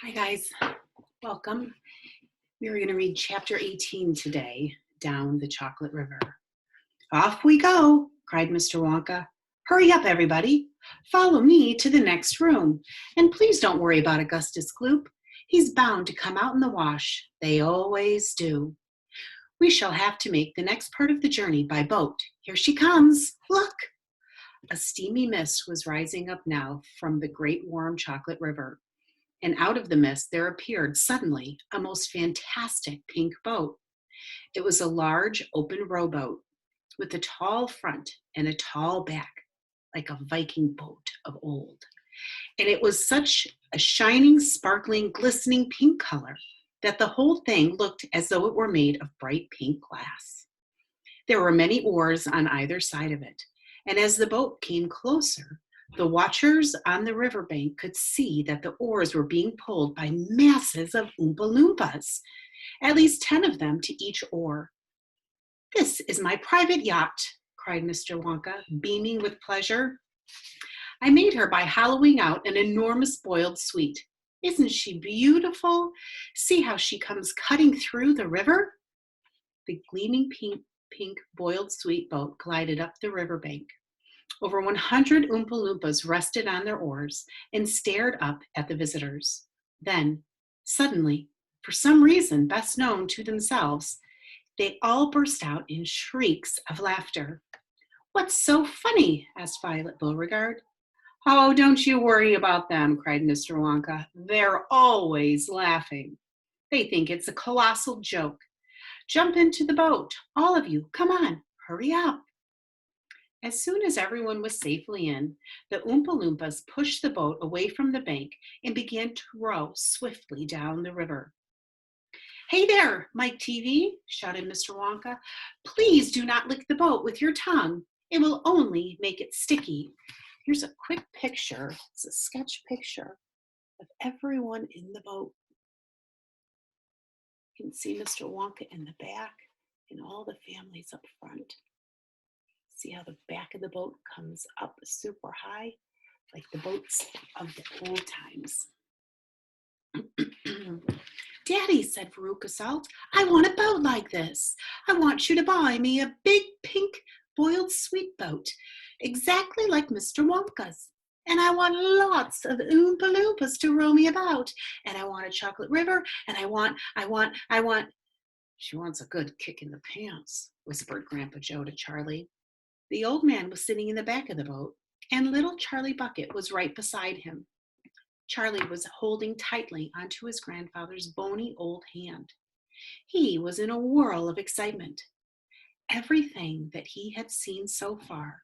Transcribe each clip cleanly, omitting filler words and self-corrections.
Hi guys, welcome. We're going to read chapter 18 today, Down the Chocolate River. Off we go, cried Mr. Wonka. Hurry up, everybody. Follow me to the next room. And please don't worry about Augustus Gloop. He's bound to come out in the wash. They always do. We shall have to make the next part of the journey by boat. Here she comes. Look! A steamy mist was rising up now from the great warm chocolate river. And out of the mist there appeared suddenly a most fantastic pink boat. It was a large open rowboat with a tall front and a tall back, like a Viking boat of old. And it was such a shining, sparkling, glistening pink color that the whole thing looked as though it were made of bright pink glass. There were many oars on either side of it, and as the boat came closer, the watchers on the riverbank could see that the oars were being pulled by masses of Oompa Loompas, at least 10 of them to each oar. This is my private yacht, cried Mr. Wonka, beaming with pleasure. I made her by hollowing out an enormous boiled sweet. Isn't she beautiful? See how she comes cutting through the river? The gleaming pink boiled sweet boat glided up the riverbank. Over 100 Oompa Loompas rested on their oars and stared up at the visitors. Then, suddenly, for some reason best known to themselves, they all burst out in shrieks of laughter. What's so funny? Asked Violet Beauregard. Oh, don't you worry about them, cried Mr. Wonka. They're always laughing. They think it's a colossal joke. Jump into the boat, all of you. Come on, hurry up. As soon as everyone was safely in, the Oompa Loompas pushed the boat away from the bank and began to row swiftly down the river. Hey there, Mike TV, shouted Mr. Wonka. Please do not lick the boat with your tongue. It will only make it sticky. Here's a quick picture. It's a sketch picture of everyone in the boat. You can see Mr. Wonka in the back and all the families up front. See how the back of the boat comes up super high, like the boats of the old times. Daddy, said Veruca Salt, I want a boat like this. I want you to buy me a big pink boiled sweet boat, exactly like Mr. Wonka's. And I want lots of Oompa Loompas to row me about. And I want a chocolate river. And I want. She wants a good kick in the pants, whispered Grandpa Joe to Charlie. The old man was sitting in the back of the boat, and little Charlie Bucket was right beside him. Charlie was holding tightly onto his grandfather's bony old hand. He was in a whirl of excitement. Everything that he had seen so far,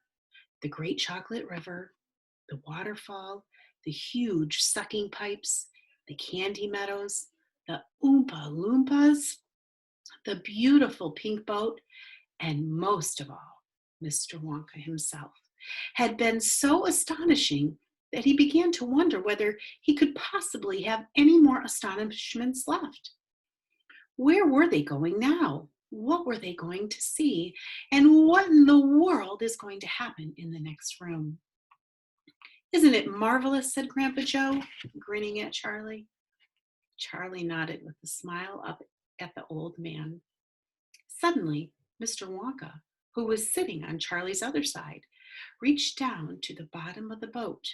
the great chocolate river, the waterfall, the huge sucking pipes, the candy meadows, the Oompa Loompas, the beautiful pink boat, and most of all, Mr. Wonka himself, had been so astonishing that he began to wonder whether he could possibly have any more astonishments left. Where were they going now? What were they going to see? And what in the world is going to happen in the next room? Isn't it marvelous, said Grandpa Joe, grinning at Charlie. Charlie nodded with a smile up at the old man. Suddenly, Mr. Wonka, who was sitting on Charlie's other side, reached down to the bottom of the boat.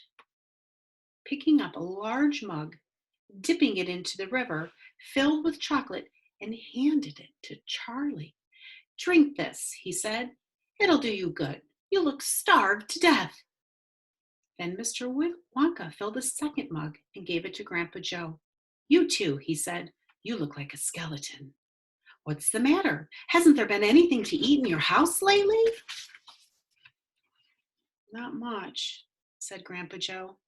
Picking up a large mug, dipping it into the river, filled with chocolate, and handed it to Charlie. Drink this, he said. It'll do you good. You look starved to death. Then Mr. Wonka filled a second mug and gave it to Grandpa Joe. You too, he said. You look like a skeleton. What's the matter? Hasn't there been anything to eat in your house lately? Not much, said Grandpa Joe.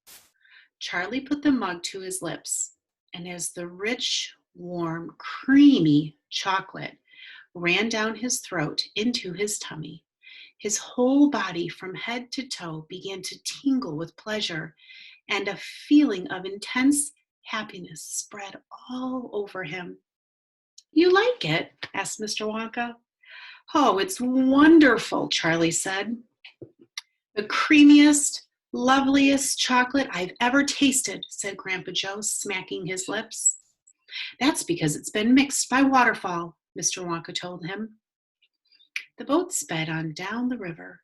Charlie put the mug to his lips, and as the rich, warm, creamy chocolate ran down his throat into his tummy, his whole body from head to toe began to tingle with pleasure, and a feeling of intense happiness spread all over him. You like it? Asked Mr. Wonka. Oh, it's wonderful, Charlie said. The creamiest, Loveliest chocolate I've ever tasted, said Grandpa Joe, smacking his lips. That's because it's been mixed by waterfall, Mr. Wonka told him. The boat sped on down the river.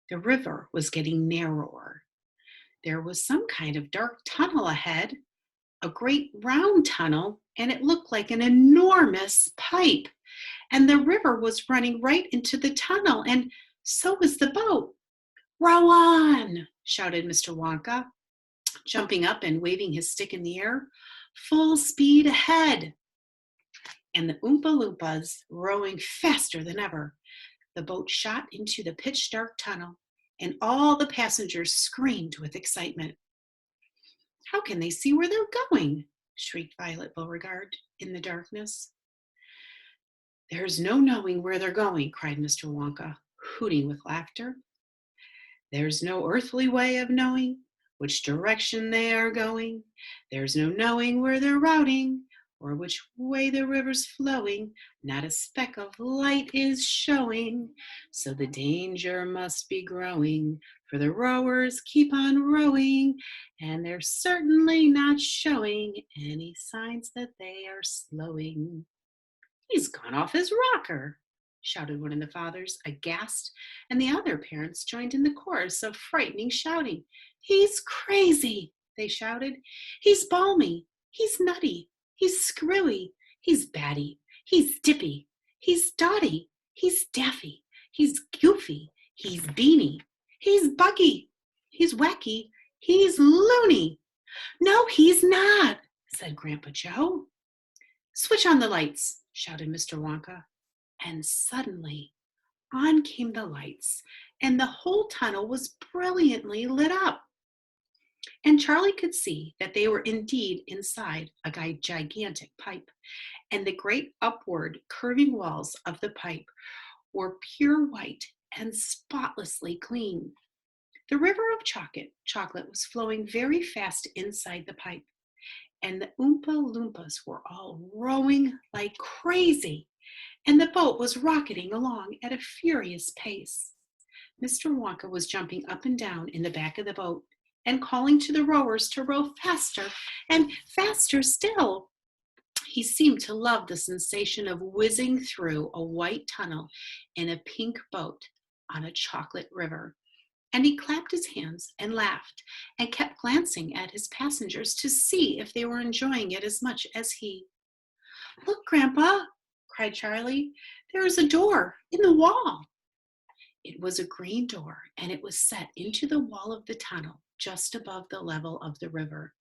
The river was getting narrower. There was some kind of dark tunnel ahead, a great round tunnel, and it looked like an enormous pipe. And the river was running right into the tunnel, and so was the boat. Row on, shouted Mr. Wonka, jumping up and waving his stick in the air. Full speed ahead. And the Oompa Loompas rowing faster than ever. The boat shot into the pitch-dark tunnel, and all the passengers screamed with excitement. How can they see where they're going? Shrieked Violet Beauregard in the darkness. There's no knowing where they're going, cried Mr. Wonka, hooting with laughter. There's no earthly way of knowing which direction they are going. There's no knowing where they're routing or which way the river's flowing. Not a speck of light is showing, so the danger must be growing. For the rowers keep on rowing, and they're certainly not showing any signs that they are slowing. He's gone off his rocker, shouted one of the fathers, aghast, and the other parents joined in the chorus of frightening shouting. He's crazy, they shouted. He's balmy, he's nutty, he's screwy, he's batty, he's dippy, he's dotty, he's daffy, he's goofy, he's beany, he's buggy, he's wacky, he's loony. No, he's not, said Grandpa Joe. Switch on the lights, shouted Mr. Wonka. And suddenly, on came the lights, and the whole tunnel was brilliantly lit up. And Charlie could see that they were indeed inside a gigantic pipe, and the great upward curving walls of the pipe were pure white and spotlessly clean. The river of chocolate was flowing very fast inside the pipe, and the Oompa Loompas were all rowing like crazy, and the boat was rocketing along at a furious pace. Mr. Wonka was jumping up and down in the back of the boat and calling to the rowers to row faster and faster still. He seemed to love the sensation of whizzing through a white tunnel in a pink boat on a chocolate river. And he clapped his hands and laughed and kept glancing at his passengers to see if they were enjoying it as much as he. Look, Grandpa, cried Charlie, there is a door in the wall. It was a green door, and it was set into the wall of the tunnel just above the level of the river.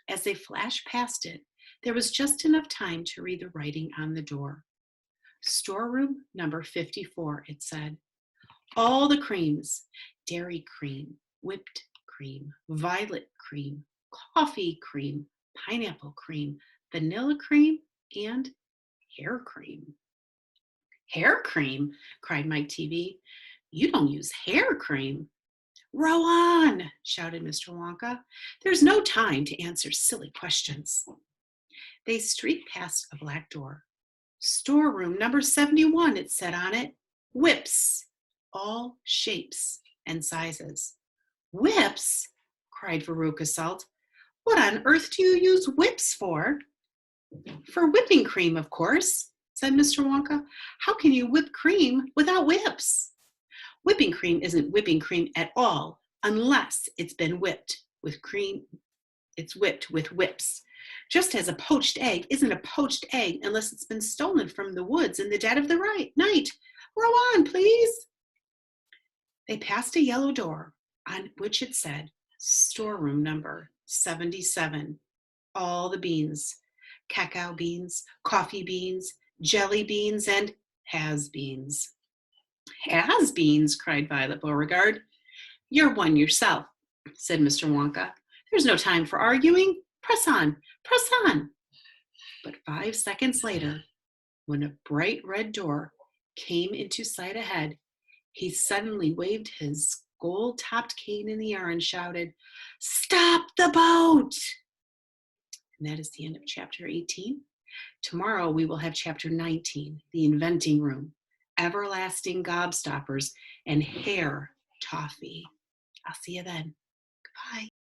As they flashed past it, there was just enough time to read the writing on the door. Storeroom number 54, it said. All the creams, dairy cream, whipped cream, violet cream, coffee cream, pineapple cream, vanilla cream, and hair cream. Hair cream, cried Mike TV. You don't use hair cream. Row on, shouted Mr. Wonka. There's no time to answer silly questions. They streaked past a black door. Storeroom number 71, it said on it. Whips, all shapes and sizes. Whips, cried Veruca Salt. What on earth do you use whips for? For whipping cream, of course, said Mr. Wonka. How can you whip cream without whips? Whipping cream isn't whipping cream at all unless it's been whipped with cream. It's whipped with whips. Just as a poached egg isn't a poached egg unless it's been stolen from the woods in the dead of the night. Row on, please. They passed a yellow door on which it said, Storeroom number 77. All the beans, cacao beans, coffee beans, jelly beans, and has-beens. Has-beens, cried Violet Beauregard. You're one yourself, said Mr. Wonka. There's no time for arguing. Press on, press on. But 5 seconds later, when a bright red door came into sight ahead, he suddenly waved his gold-topped cane in the air and shouted, Stop the boat! And that is the end of chapter 18. Tomorrow we will have chapter 19, The Inventing Room, Everlasting Gobstoppers, and Hair Toffee. I'll see you then. Bye.